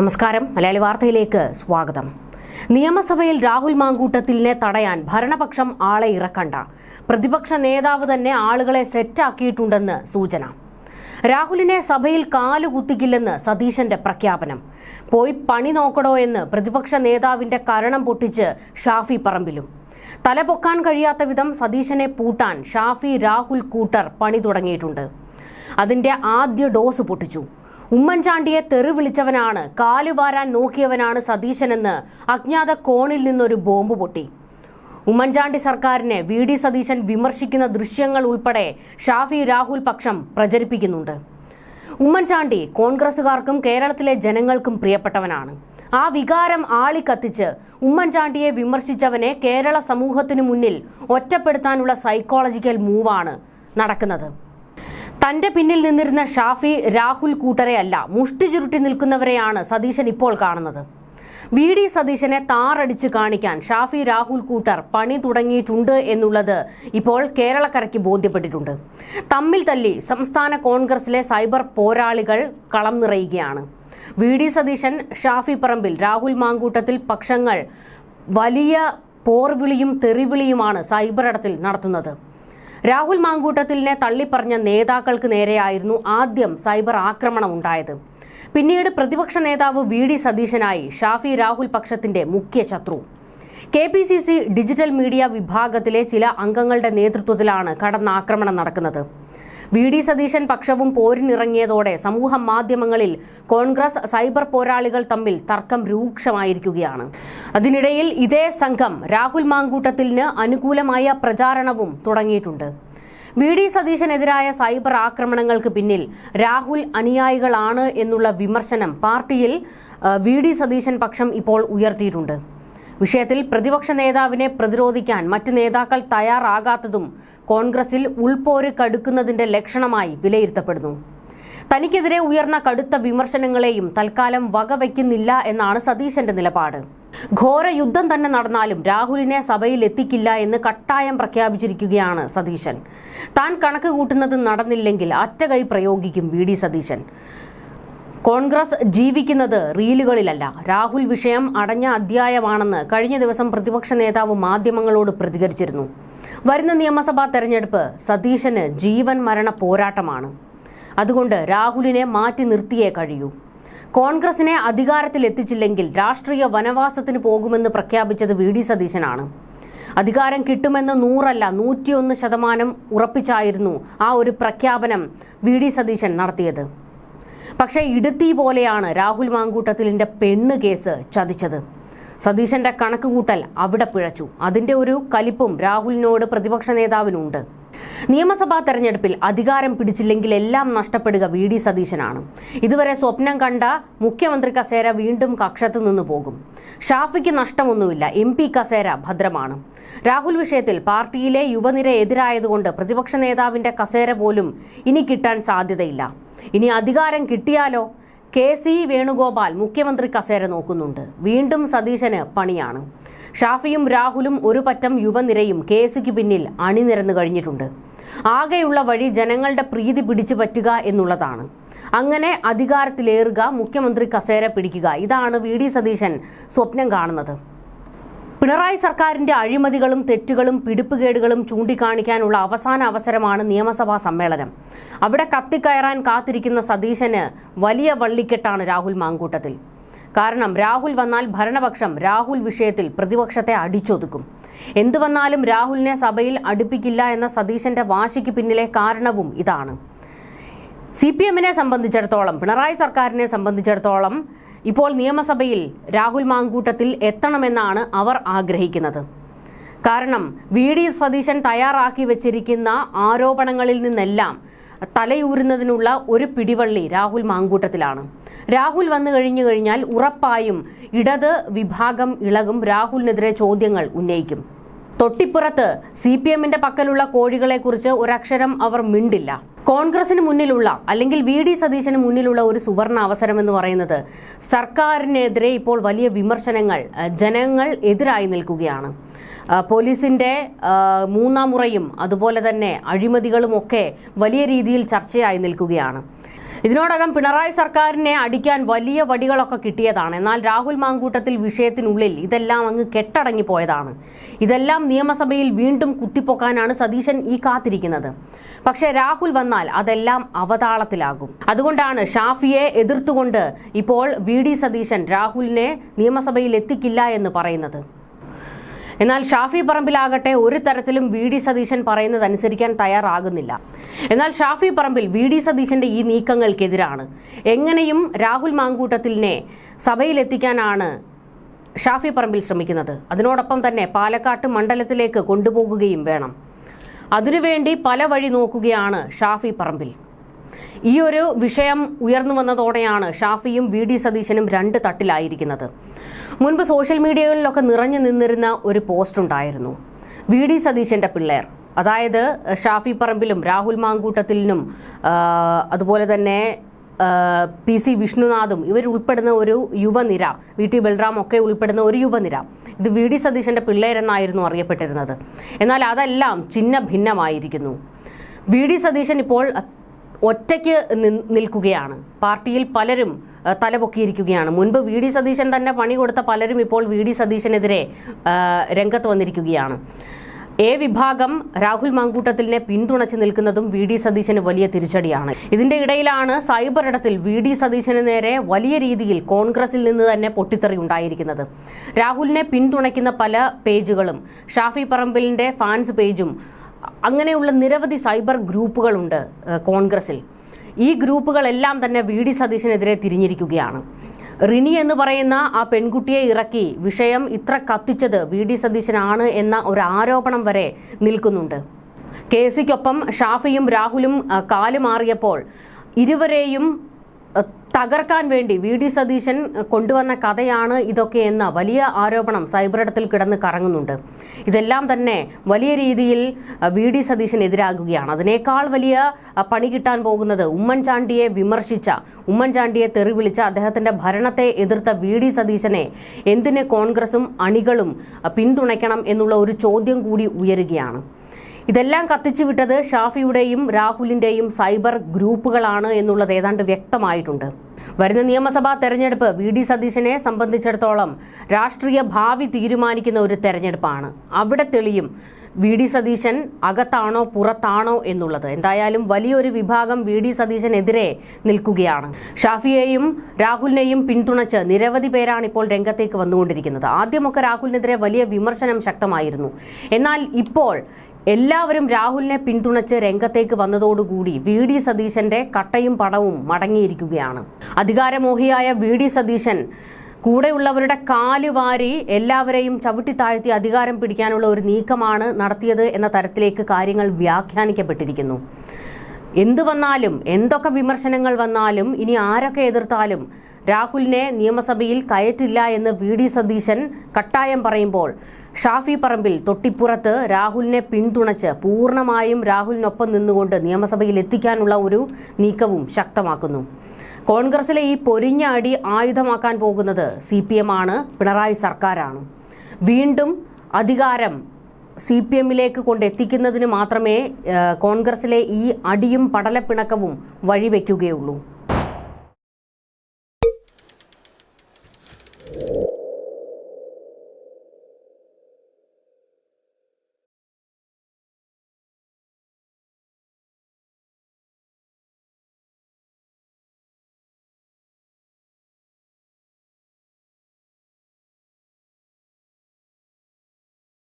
നമസ്കാരം. മലയാളി വാർത്തയിലേക്ക് സ്വാഗതം. നിയമസഭയിൽ രാഹുൽ മാങ്കൂട്ടത്തിലിനെ തടയാൻ ഭരണപക്ഷം ആളെ ഇറക്കണ്ട, പ്രതിപക്ഷ നേതാവ് തന്നെ ആളുകളെ സെറ്റാക്കിയിട്ടുണ്ടെന്ന് സൂചന. രാഹുലിനെ സഭയിൽ കാലുകുത്തിക്കില്ലെന്ന് സതീശന്റെ പ്രഖ്യാപനം. പോയി പണി നോക്കടോ എന്ന് പ്രതിപക്ഷ നേതാവിന്റെ കരണം പൊട്ടിച്ച് ഷാഫി പറമ്പിലും. തലപൊക്കാൻ കഴിയാത്ത വിധം സതീശനെ പൂട്ടാൻ ഷാഫി രാഹുൽ കൂട്ടർ പണി തുടങ്ങിയിട്ടുണ്ട്. അതിന്റെ ആദ്യ ഡോസ് പൊട്ടിച്ചു. ഉമ്മൻചാണ്ടിയെ തെറി വിളിച്ചവനാണ്, കാലുവാരാൻ നോക്കിയവനാണ് സതീശനെന്ന് അജ്ഞാത കോണിൽ നിന്നൊരു ബോംബ് പൊട്ടി. ഉമ്മൻചാണ്ടി സർക്കാരിനെ വി.ഡി. സതീശൻ വിമർശിക്കുന്ന ദൃശ്യങ്ങൾ ഉൾപ്പെടെ ഷാഫി രാഹുൽ പക്ഷം പ്രചരിപ്പിക്കുന്നുണ്ട്. ഉമ്മൻചാണ്ടി കോൺഗ്രസുകാർക്കും കേരളത്തിലെ ജനങ്ങൾക്കും പ്രിയപ്പെട്ടവനാണ്. ആ വികാരം ആളിക്കത്തിച്ച് ഉമ്മൻചാണ്ടിയെ വിമർശിച്ചവനെ കേരള സമൂഹത്തിനു മുന്നിൽ ഒറ്റപ്പെടുത്താനുള്ള സൈക്കോളജിക്കൽ മൂവാണ് നടക്കുന്നത്. തന്റെ പിന്നിൽ നിന്നിരുന്ന ഷാഫി രാഹുൽ കൂട്ടരെ അല്ല, മുഷ്ടി ചുരുട്ടി നിൽക്കുന്നവരെയാണ് സതീശൻ ഇപ്പോൾ കാണുന്നത്. വി.ഡി. സതീശനെ താറടിച്ച് കാണിക്കാൻ ഷാഫി രാഹുൽ കൂട്ടർ പണി തുടങ്ങിയിട്ടുണ്ട് എന്നുള്ളത് ഇപ്പോൾ കേരളക്കരയ്ക്ക് ബോധ്യപ്പെട്ടിട്ടുണ്ട്. തമ്മിൽ തല്ലി സംസ്ഥാന കോൺഗ്രസിലെ സൈബർ പോരാളികൾ കളം നിറയുകയാണ്. വി.ഡി. സതീശൻ, ഷാഫി പറമ്പിൽ, രാഹുൽ മാങ്കൂട്ടത്തിൽ പക്ഷങ്ങൾ വലിയ പോർവിളിയും തെറിവിളിയുമാണ് സൈബർ ഇടത്തിൽ നടത്തുന്നത്. രാഹുൽ മാങ്കൂട്ടത്തിലിനെ തള്ളിപ്പറഞ്ഞ നേതാക്കൾക്ക് നേരെയായിരുന്നു ആദ്യം സൈബർ ആക്രമണം ഉണ്ടായത്. പിന്നീട് പ്രതിപക്ഷ നേതാവ് വി.ഡി. സതീശനായി ഷാഫി രാഹുൽ പക്ഷത്തിന്റെ മുഖ്യ ശത്രു. KPCC ഡിജിറ്റൽ മീഡിയ വിഭാഗത്തിലെ ചില അംഗങ്ങളുടെ നേതൃത്വത്തിലാണ് കടന്നാക്രമണം നടക്കുന്നത്. വി.ഡി. സതീശൻ പക്ഷവും പോരിനിറങ്ങിയതോടെ സമൂഹ മാധ്യമങ്ങളിൽ കോൺഗ്രസ് സൈബർ പോരാളികൾ തമ്മിൽ തർക്കം രൂക്ഷമായിരിക്കുകയാണ്. അതിനിടയിൽ ഇതേ സംഘം രാഹുൽ മാങ്കൂട്ടത്തിലിന് അനുകൂലമായ പ്രചാരണവും തുടങ്ങിയിട്ടുണ്ട്. വി.ഡി. സതീശനെതിരായ സൈബർ ആക്രമണങ്ങൾക്ക് പിന്നിൽ രാഹുൽ അനുയായികളാണ് എന്നുള്ള വിമർശനം പാർട്ടിയിൽ വി.ഡി. സതീശൻ പക്ഷം ഇപ്പോൾ ഉയർത്തിയിട്ടുണ്ട്. വിഷയത്തിൽ പ്രതിപക്ഷ നേതാവിനെ പ്രതിരോധിക്കാൻ മറ്റ് നേതാക്കൾ തയ്യാറാകാത്തതും കോൺഗ്രസിൽ ഉൾപോര് കടുക്കുന്നതിന്റെ ലക്ഷണമായി വിലയിരുത്തപ്പെടുന്നു. തനിക്കെതിരെ ഉയർന്ന കടുത്ത വിമർശനങ്ങളെയും തൽക്കാലം വകവയ്ക്കുന്നില്ല എന്നാണ് സതീശന്റെ നിലപാട്. ഘോര യുദ്ധം തന്നെ നടന്നാലും രാഹുലിനെ സഭയിൽ എത്തിക്കില്ല എന്ന് കട്ടായം പ്രഖ്യാപിച്ചിരിക്കുകയാണ് സതീശൻ. താൻ കണക്ക് കൂട്ടുന്നത് നടന്നില്ലെങ്കിൽ അറ്റകൈ പ്രയോഗിക്കും വി.ഡി. സതീശൻ. കോൺഗ്രസ് ജീവിക്കുന്നത് റീലുകളിലല്ല, രാഹുൽ വിഷയം അടഞ്ഞ അധ്യായമാണെന്ന് കഴിഞ്ഞ ദിവസം പ്രതിപക്ഷ നേതാവ് മാധ്യമങ്ങളോട് പ്രതികരിച്ചിരുന്നു. വരുന്ന നിയമസഭാ തെരഞ്ഞെടുപ്പ് സതീശന് ജീവൻ മരണ പോരാട്ടമാണ്. അതുകൊണ്ട് രാഹുലിനെ മാറ്റി നിർത്തിയേ കഴിയൂ. കോൺഗ്രസിനെ അധികാരത്തിൽ എത്തിച്ചില്ലെങ്കിൽ രാഷ്ട്രീയ വനവാസത്തിന് പോകുമെന്ന് പ്രഖ്യാപിച്ചത് വി.ഡി. സതീശനാണ്. അധികാരം കിട്ടുമെന്ന് 100 അല്ല 101% ഉറപ്പിച്ചായിരുന്നു ആ ഒരു പ്രഖ്യാപനം വി.ഡി. സതീശൻ നടത്തിയത്. പക്ഷേ ഇടുത്തി പോലെയാണ് രാഹുൽ മാങ്കൂട്ടത്തിലിന്റെ പെണ്ണ് കേസ് ചതിച്ചത്. സതീശന്റെ കണക്കുകൂട്ടൽ അവിടെ പിഴച്ചു. അതിന്റെ ഒരു കലിപ്പും രാഹുലിനോട് പ്രതിപക്ഷ നേതാവിനുണ്ട്. നിയമസഭാ തെരഞ്ഞെടുപ്പിൽ അധികാരം പിടിച്ചില്ലെങ്കിൽ എല്ലാം നഷ്ടപ്പെടുക വി.ഡി. സതീശനാണ്. ഇതുവരെ സ്വപ്നം കണ്ട മുഖ്യമന്ത്രി കസേര വീണ്ടും കക്ഷത്ത് നിന്ന് പോകും. ഷാഫിക്ക് നഷ്ടമൊന്നുമില്ല, MP കസേര ഭദ്രമാണ്. രാഹുൽ വിഷയത്തിൽ പാർട്ടിയിലെ യുവനിര എതിരായതുകൊണ്ട് പ്രതിപക്ഷ നേതാവിന്റെ കസേര പോലും ഇനി കിട്ടാൻ സാധ്യതയില്ല. ഇനി അധികാരം കിട്ടിയാലോ? KC വേണുഗോപാൽ മുഖ്യമന്ത്രി കസേര നോക്കുന്നുണ്ട്. വീണ്ടും സതീശന് പണിയാണ്. ഷാഫിയും രാഹുലും ഒരു പറ്റം യുവനിരയും KCക്ക് പിന്നിൽ അണിനിരന്നു കഴിഞ്ഞിട്ടുണ്ട്. ആകെയുള്ള വഴി ജനങ്ങളുടെ പ്രീതി പിടിച്ചു പറ്റുക എന്നുള്ളതാണ്. അങ്ങനെ അധികാരത്തിലേറുക, മുഖ്യമന്ത്രി കസേര പിടിക്കുക, ഇതാണ് വി.ഡി. സതീശൻ സ്വപ്നം കാണുന്നത്. പിണറായി സർക്കാരിന്റെ അഴിമതികളും തെറ്റുകളും പിടിപ്പുകേടുകളും ചൂണ്ടിക്കാണിക്കാനുള്ള അവസാന അവസരമാണ് നിയമസഭാ സമ്മേളനം. അവിടെ കത്തിക്കയറാൻ കാത്തിരിക്കുന്ന സതീശന് വലിയ വള്ളിക്കെട്ടാണ് രാഹുൽ മാങ്കൂട്ടത്തിൽ. കാരണം രാഹുൽ വന്നാൽ ഭരണപക്ഷം രാഹുൽ വിഷയത്തിൽ പ്രതിപക്ഷത്തെ അടിച്ചൊതുക്കും. എന്തു വന്നാലും രാഹുലിനെ സഭയിൽ അടുപ്പിക്കില്ല എന്ന സതീശന്റെ വാശിക്ക് പിന്നിലെ കാരണവും ഇതാണ്. CPMനെ സംബന്ധിച്ചിടത്തോളം, പിണറായി സർക്കാരിനെ സംബന്ധിച്ചിടത്തോളം ഇപ്പോൾ നിയമസഭയിൽ രാഹുൽ മാങ്കൂട്ടത്തിൽ എത്തണമെന്നാണ് അവർ ആഗ്രഹിക്കുന്നത്. കാരണം വി.ഡി. സതീശൻ തയ്യാറാക്കി വെച്ചിരിക്കുന്ന ആരോപണങ്ങളിൽ നിന്നെല്ലാം തലയൂരുന്നതിനുള്ള ഒരു പിടിവള്ളി രാഹുൽ മാങ്കൂട്ടത്തിലാണ്. രാഹുൽ വന്നു കഴിഞ്ഞാൽ ഉറപ്പായും ഇടത് വിഭാഗം ഇളകും, രാഹുലിനെതിരെ ചോദ്യങ്ങൾ ഉന്നയിക്കും. തൊട്ടിപ്പുറത്ത് CPMന്റെ പക്കലുള്ള കോഴികളെക്കുറിച്ച് ഒരക്ഷരം അവർ മിണ്ടില്ല. കോൺഗ്രസിന് മുന്നിലുള്ള അല്ലെങ്കിൽ വി.ഡി. സതീശന് മുന്നിലുള്ള ഒരു സുവർണ അവസരം എന്ന് പറയുന്നത് സർക്കാരിനെതിരെ ഇപ്പോൾ വലിയ വിമർശനങ്ങൾ ജനങ്ങൾ എതിരായി നിൽക്കുകയാണ്. പോലീസിന്റെ മൂന്നാം മുറയും അതുപോലെ തന്നെ അഴിമതികളും ഒക്കെ വലിയ രീതിയിൽ ചർച്ചയായി നിൽക്കുകയാണ്. ഇതിനോടകം പിണറായി സർക്കാരിനെ അടിക്കാൻ വലിയ വടികളൊക്കെ കിട്ടിയതാണ്. എന്നാൽ രാഹുൽ മാങ്കൂട്ടത്തിൽ വിഷയത്തിനുള്ളിൽ ഇതെല്ലാം അങ്ങ് കെട്ടടങ്ങി പോയതാണ്. ഇതെല്ലാം നിയമസഭയിൽ വീണ്ടും കുത്തിപ്പൊക്കാനാണ് സതീശൻ ഈ കാത്തിരിക്കുന്നത്. പക്ഷേ രാഹുൽ വന്നാൽ അതെല്ലാം അവതാളത്തിലാകും. അതുകൊണ്ടാണ് ഷാഫിയെ എതിർത്തുകൊണ്ട് ഇപ്പോൾ വി.ഡി. സതീശൻ രാഹുലിനെ നിയമസഭയിൽ എത്തിക്കില്ല എന്ന് പറയുന്നത്. എന്നാൽ ഷാഫി പറമ്പിലാകട്ടെ ഒരു തരത്തിലും വി.ഡി. സതീശൻ പറയുന്നത് അനുസരിക്കാൻ തയ്യാറാകുന്നില്ല. എന്നാൽ ഷാഫി പറമ്പിൽ വി.ഡി. സതീശന്റെ ഈ നീക്കങ്ങൾക്കെതിരാണ്. എങ്ങനെയും രാഹുൽ മാങ്കൂട്ടത്തിലിനെ സഭയിലെത്തിക്കാനാണ് ഷാഫി പറമ്പിൽ ശ്രമിക്കുന്നത്. അതിനോടൊപ്പം തന്നെ പാലക്കാട്ട് മണ്ഡലത്തിലേക്ക് കൊണ്ടുപോകുകയും വേണം. അതിനുവേണ്ടി പല വഴി നോക്കുകയാണ് ഷാഫി പറമ്പിൽ. ഈ ഒരു വിഷയം ഉയർന്നു വന്നതോടെയാണ് ഷാഫിയും വി.ഡി. സതീശനും രണ്ട് തട്ടിലായിരിക്കുന്നത്. മുൻപ് സോഷ്യൽ മീഡിയകളിലൊക്കെ നിറഞ്ഞു നിന്നിരുന്ന ഒരു പോസ്റ്റ് ഉണ്ടായിരുന്നു. വി.ഡി. സതീശന്റെ പിള്ളേർ, അതായത് ഷാഫി പറമ്പിലും രാഹുൽ മാങ്കൂട്ടത്തിലിനും അതുപോലെ തന്നെ പി.സി. വിഷ്ണുനാഥും ഇവരുൾപ്പെടുന്ന ഒരു യുവനിര, വി.ടി. ബൽറാം ഒക്കെ ഉൾപ്പെടുന്ന ഒരു യുവനിര, ഇത് വി.ഡി. സതീശന്റെ പിള്ളേരെന്നായിരുന്നു അറിയപ്പെട്ടിരുന്നത്. എന്നാൽ അതെല്ലാം ചിഹ്ന ഭിന്നമായിരിക്കുന്നു. വി.ഡി. സതീശൻ ഇപ്പോൾ ഒറ്റയ്ക്ക് നിൽക്കുകയാണ്. പാർട്ടിയിൽ പലരും തലപൊക്കിയിരിക്കുകയാണ്. മുൻപ് വി.ഡി. സതീശൻ തന്നെ പണി കൊടുത്ത പലരും ഇപ്പോൾ വി.ഡി. സതീശനെതിരെ രംഗത്ത് വന്നിരിക്കുകയാണ്. എ വിഭാഗം രാഹുൽ മാങ്കൂട്ടത്തിലിനെ പിന്തുണച്ച് നിൽക്കുന്നതും വി.ഡി. സതീശന് വലിയ തിരിച്ചടിയാണ്. ഇതിന്റെ ഇടയിലാണ് സൈബർ ഇടത്തിൽ വി.ഡി. സതീശന് നേരെ വലിയ രീതിയിൽ കോൺഗ്രസിൽ നിന്ന് തന്നെ പൊട്ടിത്തെറി ഉണ്ടായിരിക്കുന്നത്. രാഹുലിനെ പിന്തുണയ്ക്കുന്ന പല പേജുകളും, ഷാഫി പറമ്പിലിന്റെ ഫാൻസ് പേജും, അങ്ങനെയുള്ള നിരവധി സൈബർ ഗ്രൂപ്പുകളുണ്ട് കോൺഗ്രസിൽ. ഈ ഗ്രൂപ്പുകളെല്ലാം തന്നെ വി.ഡി. സതീശനെതിരെ തിരിഞ്ഞിരിക്കുകയാണ്. റിനി എന്ന് പറയുന്ന ആ പെൺകുട്ടിയെ ഇറക്കി വിഷയം ഇത്ര കത്തിച്ചത് വി.ഡി. സതീശനാണ് എന്ന ഒരു ആരോപണം വരെ നിൽക്കുന്നുണ്ട്. കെ.സിക്കൊപ്പം ഷാഫിയും രാഹുലും കാലുമാറിയപ്പോൾ ഇരുവരെയും തകർക്കാൻ വേണ്ടി വി.ഡി. സതീശൻ കൊണ്ടുവന്ന കഥയാണ് ഇതൊക്കെ എന്ന വലിയ ആരോപണം സൈബറിടത്തിൽ കിടന്ന് കറങ്ങുന്നുണ്ട്. ഇതെല്ലാം തന്നെ വലിയ രീതിയിൽ വി.ഡി. സതീശനെതിരാകുകയാണ്. അതിനേക്കാൾ വലിയ പണി കിട്ടാൻ പോകുന്നത് ഉമ്മൻചാണ്ടിയെ വിമർശിച്ച, ഉമ്മൻചാണ്ടിയെ തെറിവിളിച്ച, അദ്ദേഹത്തിന്റെ ഭരണത്തെ എതിർത്ത വി.ഡി. സതീശനെ എന്തിന് കോൺഗ്രസും അണികളും പിന്തുണയ്ക്കണം എന്നുള്ള ഒരു ചോദ്യം കൂടി ഉയരുകയാണ്. ഇതെല്ലാം കത്തിച്ചുവിട്ടത് ഷാഫിയുടെയും രാഹുലിന്റെയും സൈബർ ഗ്രൂപ്പുകളാണ് എന്നുള്ളത് ഏതാണ്ട് വ്യക്തമായിട്ടുണ്ട്. വരുന്ന നിയമസഭാ തെരഞ്ഞെടുപ്പ് വി.ഡി. സതീശനെ സംബന്ധിച്ചിടത്തോളം രാഷ്ട്രീയ ഭാവി തീരുമാനിക്കുന്ന ഒരു തെരഞ്ഞെടുപ്പാണ്. അവിടെ തെളിയും വി.ഡി. സതീശൻ അകത്താണോ പുറത്താണോ എന്നുള്ളത്. എന്തായാലും വലിയൊരു വിഭാഗം വി.ഡി. സതീശനെതിരെ നിൽക്കുകയാണ്. ഷാഫിയെയും രാഹുലിനെയും പിന്തുണച്ച് നിരവധി പേരാണ് ഇപ്പോൾ രംഗത്തേക്ക് വന്നുകൊണ്ടിരിക്കുന്നത്. ആദ്യമൊക്കെ രാഹുലിനെതിരെ വലിയ വിമർശനം ശക്തമായിരുന്നു. എന്നാൽ ഇപ്പോൾ എല്ലാവരും രാഹുലിനെ പിന്തുണച്ച് രംഗത്തേക്ക് വന്നതോടുകൂടി വി.ഡി. സതീശന്റെ കട്ടയും പടവും മടങ്ങിയിരിക്കുകയാണ്. അധികാരമോഹിയായ വി.ഡി. സതീശൻ കൂടെയുള്ളവരുടെ കാലുവാരി എല്ലാവരെയും ചവിട്ടിത്താഴ്ത്തി അധികാരം പിടിക്കാനുള്ള ഒരു നീക്കമാണ് നടത്തിയത് എന്ന തരത്തിലേക്ക് കാര്യങ്ങൾ വ്യാഖ്യാനിക്കപ്പെട്ടിരിക്കുന്നു. എന്തു വന്നാലും, എന്തൊക്കെ വിമർശനങ്ങൾ വന്നാലും, ഇനി ആരൊക്കെ എതിർത്താലും രാഹുലിനെ നിയമസഭയിൽ കയറ്റില്ല എന്ന് വി.ഡി. സതീശൻ കട്ടായം പറയുമ്പോൾ ഷാഫി പറമ്പിൽ തൊട്ടിപ്പുറത്ത് രാഹുലിനെ പിന്തുണച്ച് പൂർണ്ണമായും രാഹുലിനൊപ്പം നിന്നുകൊണ്ട് നിയമസഭയിൽ എത്തിക്കാനുള്ള ഒരു നീക്കവും ശക്തമാക്കുന്നു. കോൺഗ്രസിലെ ഈ പൊരിഞ്ഞ അടി ആയുധമാക്കാൻ പോകുന്നത് CPM ആണ്, പിണറായി സർക്കാരാണ്. വീണ്ടും അധികാരം CPMലേക്ക് കൊണ്ടെത്തിക്കുന്നതിന് മാത്രമേ കോൺഗ്രസിലെ ഈ അടിയും പടലപ്പിണക്കവും വഴിവെക്കുകയുള്ളൂ.